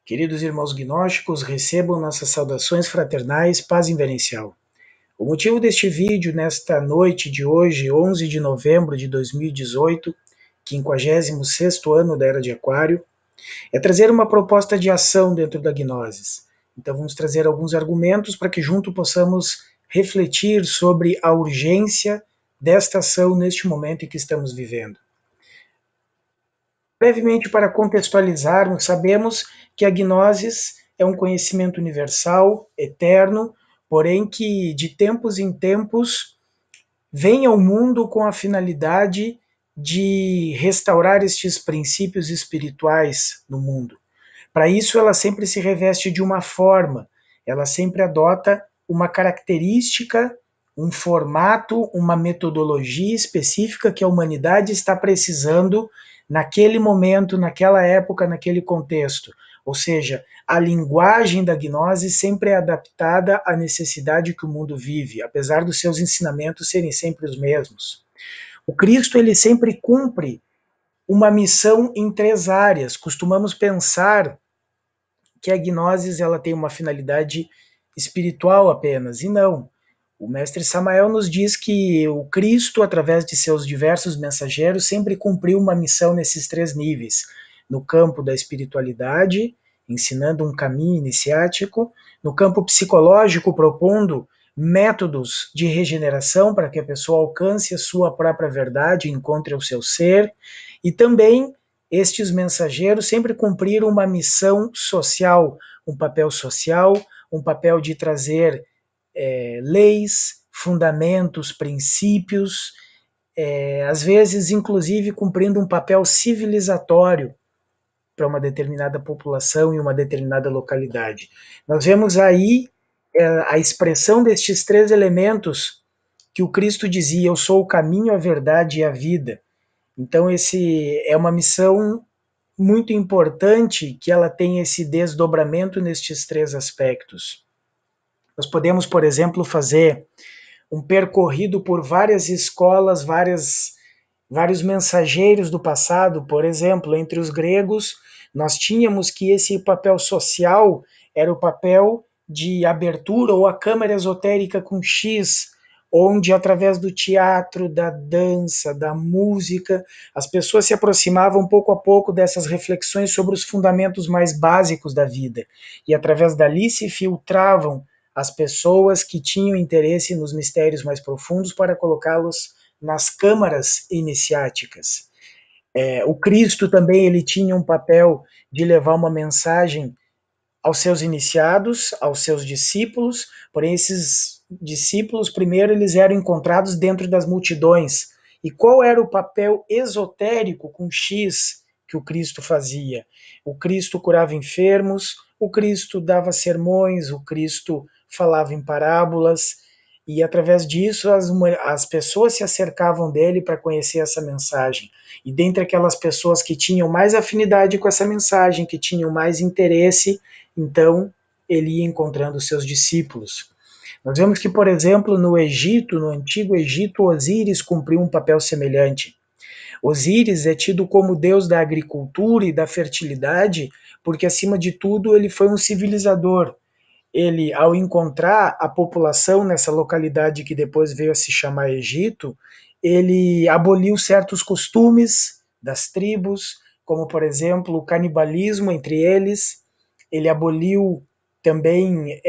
Queridos irmãos gnósticos, recebam nossas saudações fraternais, paz inverencial. O motivo deste vídeo, nesta noite de hoje, 11 de novembro de 2018, 56º ano da Era de Aquário, é trazer uma proposta de ação dentro da Gnosis. Então vamos trazer alguns argumentos para que junto possamos refletir sobre a urgência desta ação neste momento em que estamos vivendo. Brevemente, para contextualizarmos, sabemos que a Gnosis é um conhecimento universal, eterno, porém que de tempos em tempos vem ao mundo com a finalidade de restaurar estes princípios espirituais no mundo. Para isso, ela sempre se reveste de uma forma, ela sempre adota uma característica, um formato, uma metodologia específica que a humanidade está precisando naquele momento, naquela época, naquele contexto. Ou seja, a linguagem da gnose sempre é adaptada à necessidade que o mundo vive, apesar dos seus ensinamentos serem sempre os mesmos. O Cristo, ele sempre cumpre uma missão em 3 áreas. Costumamos pensar que a gnosis ela tem uma finalidade espiritual apenas, e não. O mestre Samael nos diz que o Cristo, através de seus diversos mensageiros, sempre cumpriu uma missão nesses 3 níveis, no campo da espiritualidade, ensinando um caminho iniciático, no campo psicológico, propondo métodos de regeneração para que a pessoa alcance a sua própria verdade, encontre o seu ser, e também estes mensageiros sempre cumpriram uma missão social, um papel de trazer leis, fundamentos, princípios, às vezes, inclusive, cumprindo um papel civilizatório para uma determinada população e uma determinada localidade. Nós vemos aí a expressão destes 3 elementos que o Cristo dizia: eu sou o caminho, a verdade e a vida. Então, esse é uma missão muito importante que ela tem esse desdobramento nestes 3 aspectos. Nós podemos, por exemplo, fazer um percorrido por várias escolas, vários mensageiros do passado. Por exemplo, entre os gregos, nós tínhamos que esse papel social era o papel de abertura ou a câmara esotérica com X, onde através do teatro, da dança, da música, as pessoas se aproximavam pouco a pouco dessas reflexões sobre os fundamentos mais básicos da vida, e através dali se filtravam as pessoas que tinham interesse nos mistérios mais profundos para colocá-los nas câmaras iniciáticas. O Cristo também ele tinha um papel de levar uma mensagem aos seus iniciados, aos seus discípulos, porém esses discípulos primeiro eles eram encontrados dentro das multidões. E qual era o papel esotérico com X que o Cristo fazia? O Cristo curava enfermos, o Cristo dava sermões, o Cristo falava em parábolas, e através disso as pessoas se acercavam dele para conhecer essa mensagem. E dentre aquelas pessoas que tinham mais afinidade com essa mensagem, que tinham mais interesse, então ele ia encontrando seus discípulos. Nós vemos que, por exemplo, no Egito, no Antigo Egito, Osíris cumpriu um papel semelhante. Osíris é tido como deus da agricultura e da fertilidade, porque, acima de tudo, ele foi um civilizador. Ele, ao encontrar a população nessa localidade que depois veio a se chamar Egito, ele aboliu certos costumes das tribos, como, por exemplo, o canibalismo entre eles. Ele aboliu também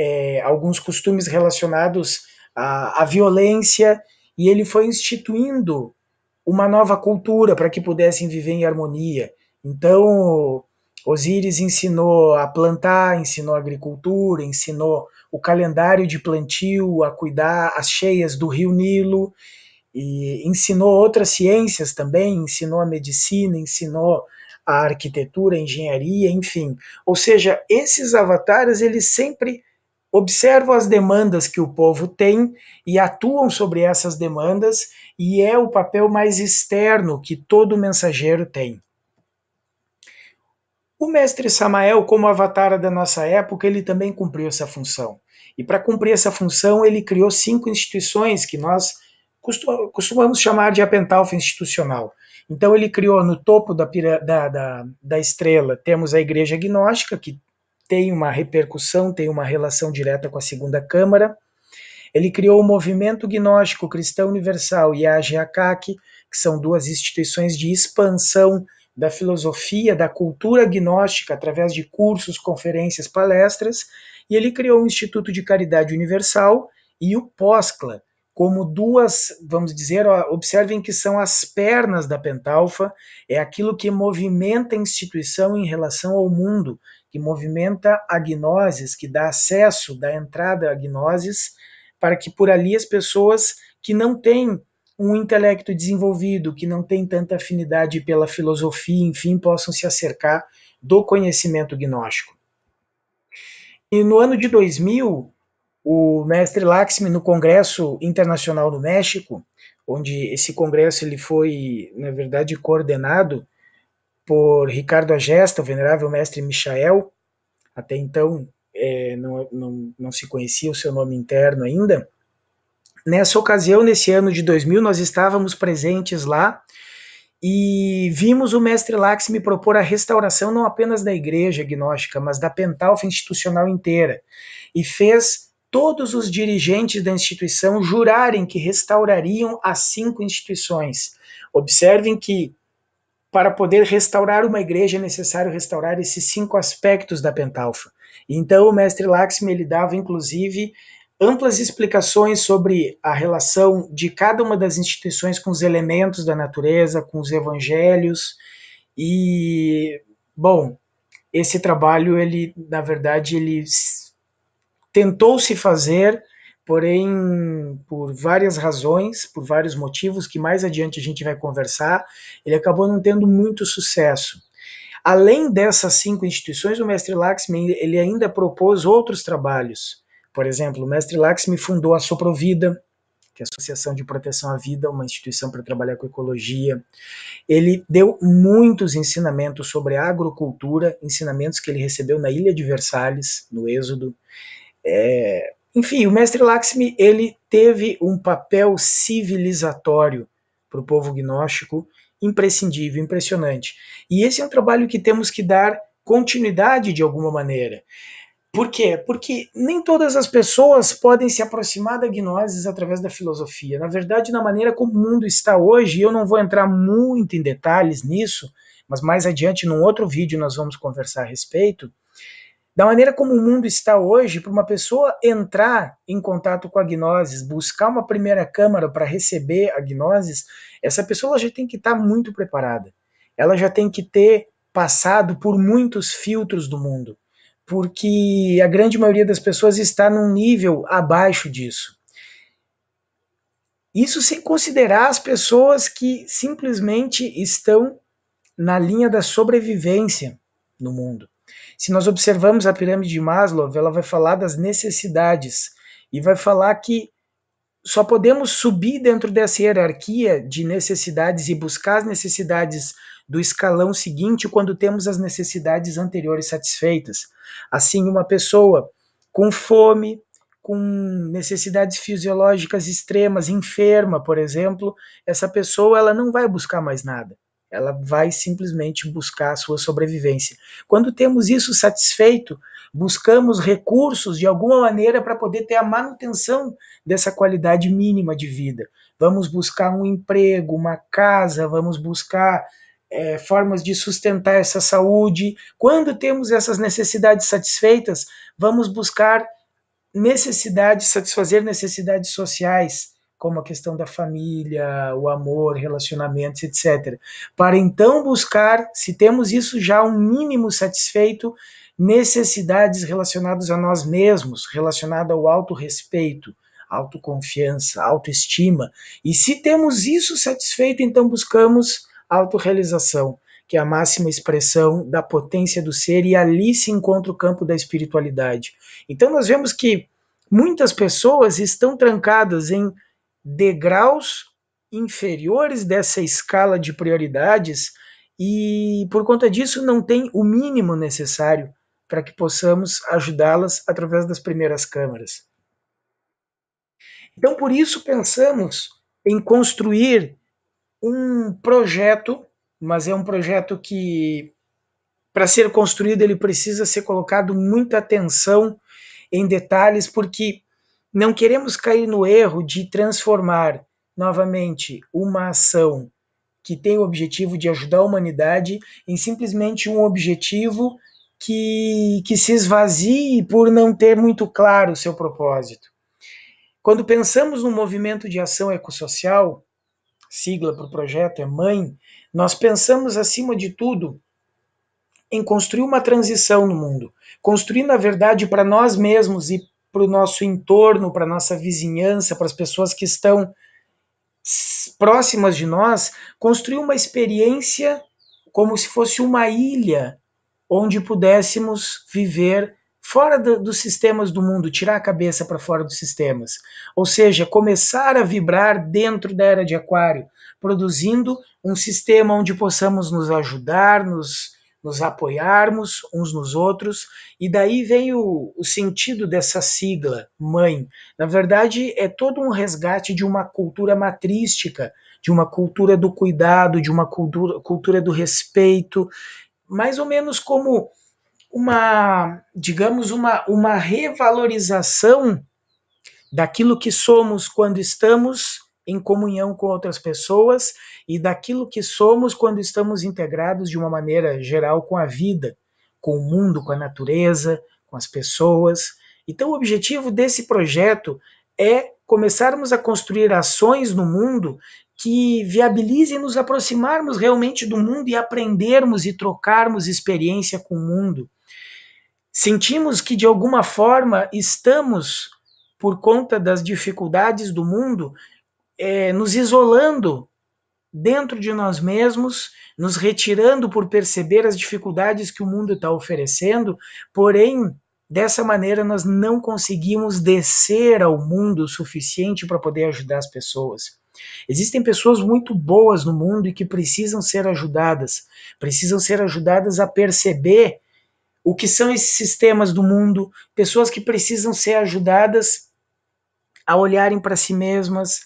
alguns costumes relacionados à violência, e ele foi instituindo uma nova cultura para que pudessem viver em harmonia. Então, Osíris ensinou a plantar, ensinou a agricultura, ensinou o calendário de plantio, a cuidar as cheias do rio Nilo, e ensinou outras ciências também, ensinou a medicina, ensinou a arquitetura, a engenharia, enfim. Ou seja, esses avatares, eles sempre observam as demandas que o povo tem e atuam sobre essas demandas, e é o papel mais externo que todo mensageiro tem. O mestre Samael, como avatar da nossa época, ele também cumpriu essa função. E para cumprir essa função, ele criou 5 instituições que nós costumamos chamar de Apentalfa institucional. Então ele criou no topo da estrela, temos a Igreja Gnóstica, que tem uma repercussão, tem uma relação direta com a Segunda Câmara. Ele criou o Movimento Gnóstico Cristão Universal e a AGEACAC, que são duas instituições de expansão da filosofia, da cultura gnóstica, através de cursos, conferências, palestras, e ele criou o Instituto de Caridade Universal e o POSCLA, como duas, vamos dizer, observem que são as pernas da Pentalfa, é aquilo que movimenta a instituição em relação ao mundo, que movimenta a gnoses, que dá acesso, dá entrada a gnoses, para que por ali as pessoas que não têm um intelecto desenvolvido, que não têm tanta afinidade pela filosofia, enfim, possam se acercar do conhecimento gnóstico. E no ano de 2000, o mestre Laxmi, no Congresso Internacional no México, onde esse congresso ele foi, na verdade, coordenado por Ricardo Agesta, o venerável mestre Michael, até então não se conhecia o seu nome interno ainda. Nessa ocasião, nesse ano de 2000, nós estávamos presentes lá e vimos o mestre Laxmi propor a restauração não apenas da igreja gnóstica, mas da Pentalfa institucional inteira, e fez todos os dirigentes da instituição jurarem que restaurariam as 5 instituições. Observem que para poder restaurar uma igreja é necessário restaurar esses 5 aspectos da Pentalfa. Então o mestre Laxmi ele dava inclusive amplas explicações sobre a relação de cada uma das instituições com os elementos da natureza, com os evangelhos, e, bom, esse trabalho, ele, na verdade, ele tentou se fazer, porém, por várias razões, por vários motivos, que mais adiante a gente vai conversar, ele acabou não tendo muito sucesso. Além dessas 5 instituições, o mestre Laxmi ele ainda propôs outros trabalhos. Por exemplo, o mestre Laxmi fundou a Soprovida, que é a Associação de Proteção à Vida, uma instituição para trabalhar com ecologia. Ele deu muitos ensinamentos sobre agrocultura, ensinamentos que ele recebeu na Ilha de Versalhes, no Êxodo. Enfim, o mestre Laxmi ele teve um papel civilizatório para o povo gnóstico imprescindível, impressionante. E esse é um trabalho que temos que dar continuidade de alguma maneira. Por quê? Porque nem todas as pessoas podem se aproximar da gnose através da filosofia. Na verdade, na maneira como o mundo está hoje, eu não vou entrar muito em detalhes nisso, mas mais adiante, num outro vídeo, nós vamos conversar a respeito. Da maneira como o mundo está hoje, para uma pessoa entrar em contato com a gnose, buscar uma primeira câmara para receber a gnose, essa pessoa já tem que estar muito preparada. Ela já tem que ter passado por muitos filtros do mundo, porque a grande maioria das pessoas está num nível abaixo disso. Isso sem considerar as pessoas que simplesmente estão na linha da sobrevivência no mundo. Se nós observamos a pirâmide de Maslow, ela vai falar das necessidades e vai falar que só podemos subir dentro dessa hierarquia de necessidades e buscar as necessidades do escalão seguinte quando temos as necessidades anteriores satisfeitas. Assim, uma pessoa com fome, com necessidades fisiológicas extremas, enferma, por exemplo, essa pessoa ela não vai buscar mais nada. Ela vai simplesmente buscar a sua sobrevivência. Quando temos isso satisfeito, buscamos recursos de alguma maneira para poder ter a manutenção dessa qualidade mínima de vida. Vamos buscar um emprego, uma casa, vamos buscar formas de sustentar essa saúde. Quando temos essas necessidades satisfeitas, vamos buscar satisfazer necessidades sociais, como a questão da família, o amor, relacionamentos, etc. Para então buscar, se temos isso já um mínimo satisfeito, necessidades relacionadas a nós mesmos, relacionadas ao autorrespeito, autoconfiança, autoestima. E se temos isso satisfeito, então buscamos autorrealização, que é a máxima expressão da potência do ser, e ali se encontra o campo da espiritualidade. Então nós vemos que muitas pessoas estão trancadas em degraus inferiores dessa escala de prioridades e por conta disso não tem o mínimo necessário para que possamos ajudá-las através das primeiras câmaras. Então por isso pensamos em construir um projeto, mas é um projeto que para ser construído, ele precisa ser colocado muita atenção em detalhes, porque não queremos cair no erro de transformar novamente uma ação que tem o objetivo de ajudar a humanidade em simplesmente um objetivo que se esvazie por não ter muito claro o seu propósito. Quando pensamos no movimento de ação ecossocial, sigla para o projeto é MANH, nós pensamos, acima de tudo, em construir uma transição no mundo. Construir, na verdade, para nós mesmos e para o nosso entorno, para a nossa vizinhança, para as pessoas que estão próximas de nós, construir uma experiência como se fosse uma ilha onde pudéssemos viver fora dos sistemas do mundo, tirar a cabeça para fora dos sistemas. Ou seja, começar a vibrar dentro da era de Aquário, produzindo um sistema onde possamos nos ajudar, nos apoiarmos uns nos outros, e daí vem o sentido dessa sigla, mãe. Na verdade, é todo um resgate de uma cultura matrística, de uma cultura do cuidado, de uma cultura do respeito, mais ou menos como digamos, uma revalorização daquilo que somos quando estamos em comunhão com outras pessoas e daquilo que somos quando estamos integrados de uma maneira geral com a vida, com o mundo, com a natureza, com as pessoas. Então, o objetivo desse projeto é começarmos a construir ações no mundo que viabilizem nos aproximarmos realmente do mundo e aprendermos e trocarmos experiência com o mundo. Sentimos que, de alguma forma, estamos, por conta das dificuldades do mundo, nos isolando dentro de nós mesmos, nos retirando por perceber as dificuldades que o mundo está oferecendo, porém, dessa maneira nós não conseguimos descer ao mundo o suficiente para poder ajudar as pessoas. Existem pessoas muito boas no mundo e que precisam ser ajudadas a perceber o que são esses sistemas do mundo, pessoas que precisam ser ajudadas a olharem para si mesmas,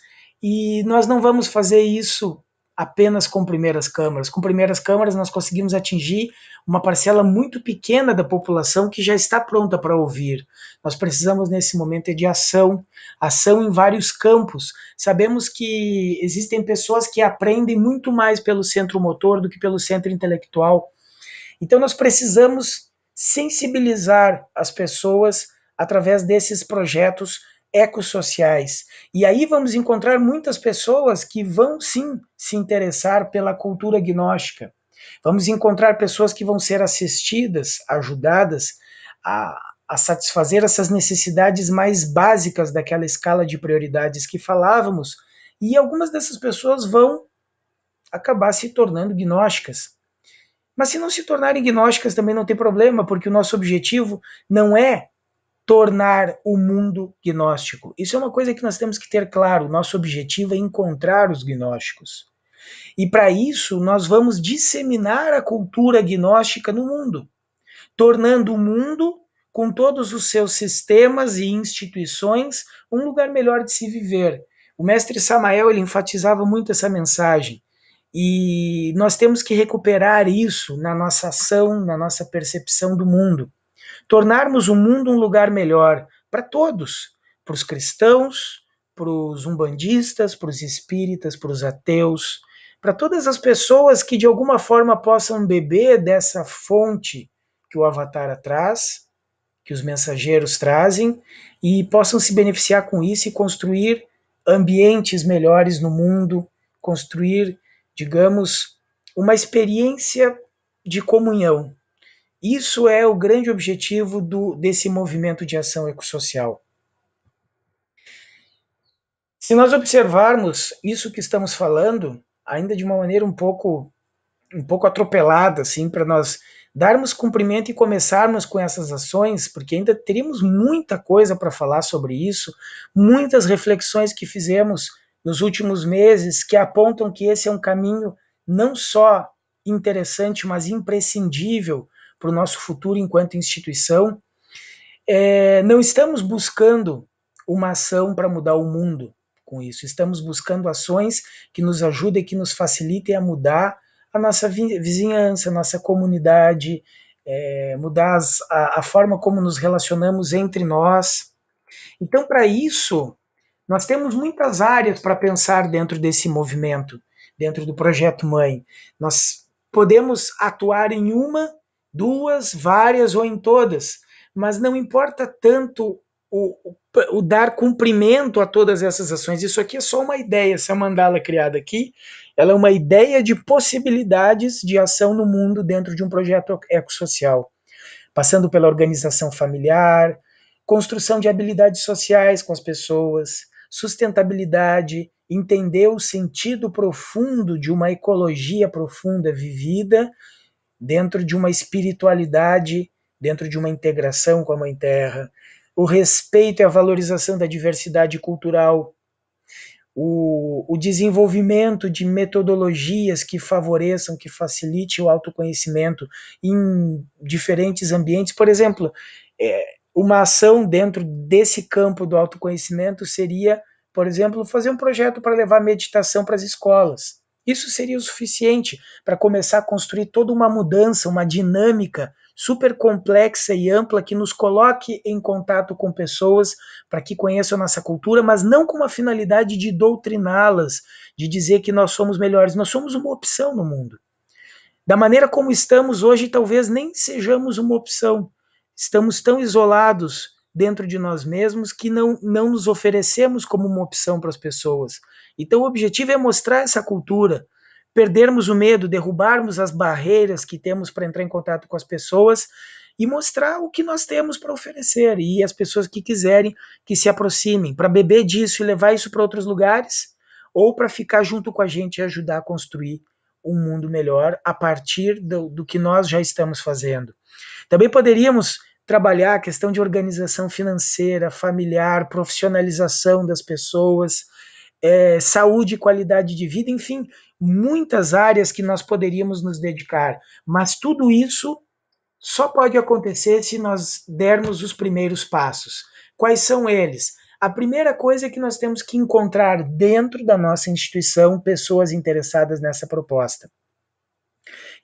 e nós não vamos fazer isso apenas com primeiras câmaras. Com primeiras câmaras nós conseguimos atingir uma parcela muito pequena da população que já está pronta para ouvir. Nós precisamos nesse momento de ação em vários campos. Sabemos que existem pessoas que aprendem muito mais pelo centro motor do que pelo centro intelectual. Então nós precisamos sensibilizar as pessoas através desses projetos ecossociais. E aí vamos encontrar muitas pessoas que vão sim se interessar pela cultura gnóstica. Vamos encontrar pessoas que vão ser assistidas, ajudadas a satisfazer essas necessidades mais básicas daquela escala de prioridades que falávamos, e algumas dessas pessoas vão acabar se tornando gnósticas. Mas se não se tornarem gnósticas também não tem problema, porque o nosso objetivo não é tornar o mundo gnóstico. Isso é uma coisa que nós temos que ter claro. O nosso objetivo é encontrar os gnósticos. E para isso nós vamos disseminar a cultura gnóstica no mundo, tornando o mundo, com todos os seus sistemas e instituições, um lugar melhor de se viver. O mestre Samael ele enfatizava muito essa mensagem. E nós temos que recuperar isso na nossa ação, na nossa percepção do mundo. Tornarmos o mundo um lugar melhor para todos, para os cristãos, para os umbandistas, para os espíritas, para os ateus, para todas as pessoas que de alguma forma possam beber dessa fonte que o Avatar traz, que os mensageiros trazem, e possam se beneficiar com isso e construir ambientes melhores no mundo, construir, digamos, uma experiência de comunhão. Isso é o grande objetivo desse movimento de ação ecossocial. Se nós observarmos isso que estamos falando, ainda de uma maneira um pouco atropelada, assim, para nós darmos cumprimento e começarmos com essas ações, porque ainda teríamos muita coisa para falar sobre isso, muitas reflexões que fizemos nos últimos meses que apontam que esse é um caminho não só interessante, mas imprescindível para o nosso futuro enquanto instituição. Não estamos buscando uma ação para mudar o mundo com isso, estamos buscando ações que nos ajudem, que nos facilitem a mudar a nossa vizinhança, a nossa comunidade, mudar a forma como nos relacionamos entre nós. Então, para isso, nós temos muitas áreas para pensar dentro desse movimento, dentro do Projeto Mãe. Nós podemos atuar em uma, duas, várias ou em todas, mas não importa tanto o dar cumprimento a todas essas ações. Isso aqui é só uma ideia, essa mandala criada aqui, ela é uma ideia de possibilidades de ação no mundo dentro de um projeto ecossocial, passando pela organização familiar, construção de habilidades sociais com as pessoas, sustentabilidade, entender o sentido profundo de uma ecologia profunda vivida dentro de uma espiritualidade, dentro de uma integração com a Mãe Terra, o respeito e a valorização da diversidade cultural, o desenvolvimento de metodologias que favoreçam, que facilitem o autoconhecimento em diferentes ambientes. Por exemplo, uma ação dentro desse campo do autoconhecimento seria, por exemplo, fazer um projeto para levar meditação para as escolas. Isso seria o suficiente para começar a construir toda uma mudança, uma dinâmica super complexa e ampla que nos coloque em contato com pessoas para que conheçam a nossa cultura, mas não com uma finalidade de doutriná-las, de dizer que nós somos melhores. Nós somos uma opção no mundo. Da maneira como estamos hoje, talvez nem sejamos uma opção. Estamos tão isolados dentro de nós mesmos que não nos oferecemos como uma opção para as pessoas. Então o objetivo é mostrar essa cultura, perdermos o medo, derrubarmos as barreiras que temos para entrar em contato com as pessoas e mostrar o que nós temos para oferecer, e as pessoas que quiserem que se aproximem, para beber disso e levar isso para outros lugares, ou para ficar junto com a gente e ajudar a construir um mundo melhor a partir do que nós já estamos fazendo. Também poderíamos trabalhar a questão de organização financeira, familiar, profissionalização das pessoas, saúde e qualidade de vida, enfim, muitas áreas que nós poderíamos nos dedicar. Mas tudo isso só pode acontecer se nós dermos os primeiros passos. Quais são eles? A primeira coisa é que nós temos que encontrar dentro da nossa instituição pessoas interessadas nessa proposta.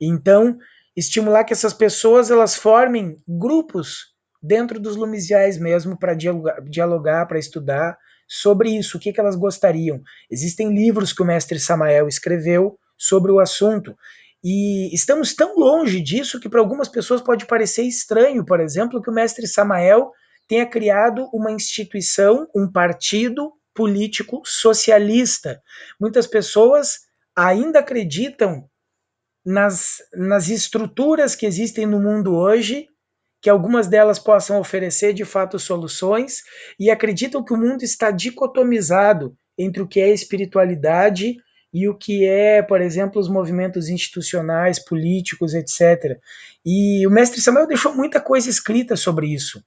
Então, estimular que essas pessoas elas formem grupos dentro dos lumisiais mesmo para dialogar, para estudar sobre isso, o que elas gostariam. Existem livros que o mestre Samael escreveu sobre o assunto. E estamos tão longe disso que para algumas pessoas pode parecer estranho, por exemplo, que o mestre Samael tenha criado uma instituição, um partido político socialista. Muitas pessoas ainda acreditam nas estruturas que existem no mundo hoje, que algumas delas possam oferecer de fato soluções, e acreditam que o mundo está dicotomizado entre o que é espiritualidade e o que é, por exemplo, os movimentos institucionais, políticos, etc. E o mestre Samuel deixou muita coisa escrita sobre isso,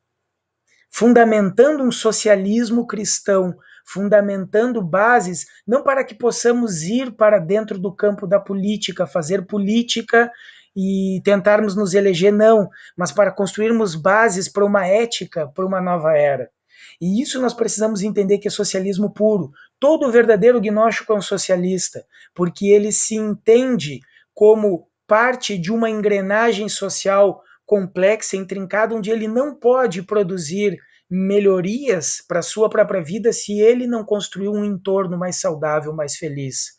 fundamentando um socialismo cristão, fundamentando bases, não para que possamos ir para dentro do campo da política, fazer política e tentarmos nos eleger, não, mas para construirmos bases para uma ética, para uma nova era. E isso nós precisamos entender que é socialismo puro. Todo verdadeiro gnóstico é um socialista, porque ele se entende como parte de uma engrenagem social complexa, intrincada, onde ele não pode produzir melhorias para a sua própria vida se ele não construir um entorno mais saudável, mais feliz.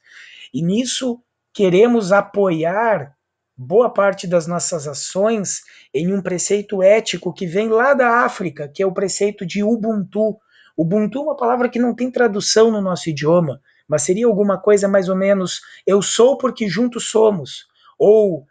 E nisso queremos apoiar boa parte das nossas ações em um preceito ético que vem lá da África, que é o preceito de Ubuntu. Ubuntu é uma palavra que não tem tradução no nosso idioma, mas seria alguma coisa mais ou menos eu sou porque juntos somos. Ou,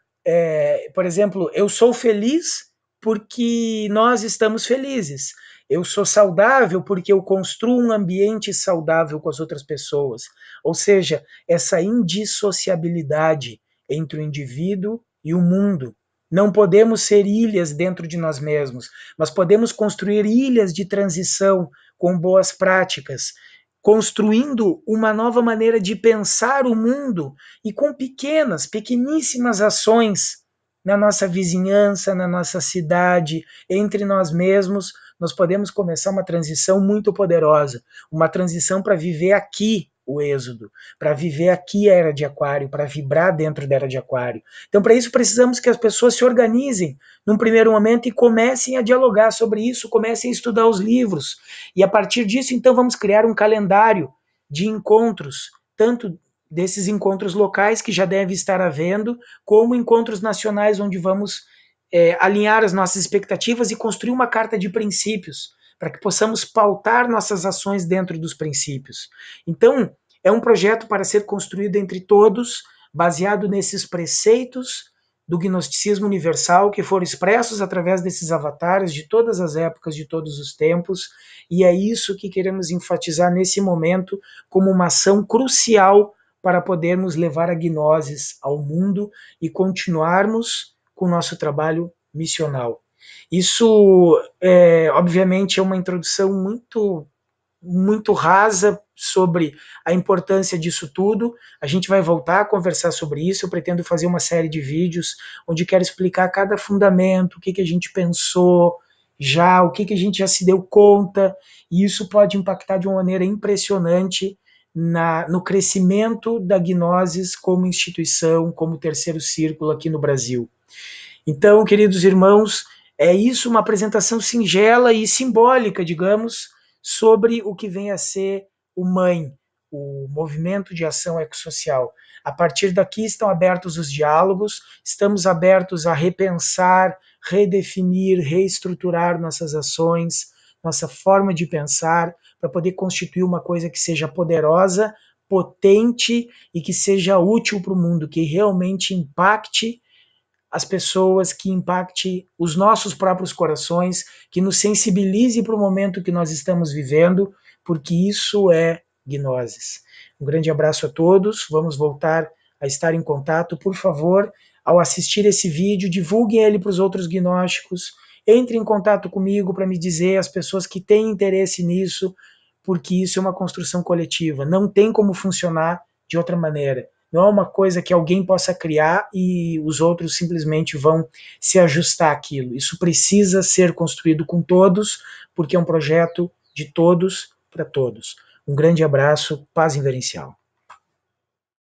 por exemplo, eu sou feliz porque nós estamos felizes. Eu sou saudável porque eu construo um ambiente saudável com as outras pessoas. Ou seja, essa indissociabilidade entre o indivíduo e o mundo. Não podemos ser ilhas dentro de nós mesmos, mas podemos construir ilhas de transição com boas práticas, construindo uma nova maneira de pensar o mundo e com pequeníssimas ações na nossa vizinhança, na nossa cidade, entre nós mesmos, nós podemos começar uma transição muito poderosa, uma transição para viver aqui o êxodo, para viver aqui a Era de Aquário, para vibrar dentro da Era de Aquário. Então, para isso, precisamos que as pessoas se organizem num primeiro momento e comecem a dialogar sobre isso, comecem a estudar os livros. E a partir disso, então, vamos criar um calendário de encontros, tanto desses encontros locais que já deve estar havendo, como encontros nacionais onde vamos alinhar as nossas expectativas e construir uma carta de princípios, para que possamos pautar nossas ações dentro dos princípios. Então, é um projeto para ser construído entre todos, baseado nesses preceitos do gnosticismo universal que foram expressos através desses avatares de todas as épocas, de todos os tempos, e é isso que queremos enfatizar nesse momento como uma ação crucial para podermos levar a gnoses ao mundo e continuarmos com o nosso trabalho missional. Isso, obviamente, é uma introdução muito rasa sobre a importância disso tudo. A gente vai voltar a conversar sobre isso. Eu pretendo fazer uma série de vídeos onde quero explicar cada fundamento, o que a gente pensou já, o que a gente já se deu conta, e isso pode impactar de uma maneira impressionante no crescimento da Gnosis como instituição, como terceiro círculo aqui no Brasil. Então, queridos irmãos, é isso, uma apresentação singela e simbólica, digamos, sobre o que vem a ser o MANH, o Movimento de Ação Ecossocial. A partir daqui estão abertos os diálogos, estamos abertos a repensar, redefinir, reestruturar nossas ações, nossa forma de pensar, para poder constituir uma coisa que seja poderosa, potente e que seja útil para o mundo, que realmente impacte as pessoas, que impacte os nossos próprios corações, que nos sensibilize para o momento que nós estamos vivendo, porque isso é Gnosis. Um grande abraço a todos, vamos voltar a estar em contato. Por favor, ao assistir esse vídeo, divulguem ele para os outros gnósticos, entre em contato comigo para me dizer as pessoas que têm interesse nisso, porque isso é uma construção coletiva, não tem como funcionar de outra maneira. Não é uma coisa que alguém possa criar e os outros simplesmente vão se ajustar àquilo. Isso precisa ser construído com todos, porque é um projeto de todos para todos. Um grande abraço, paz inverencial.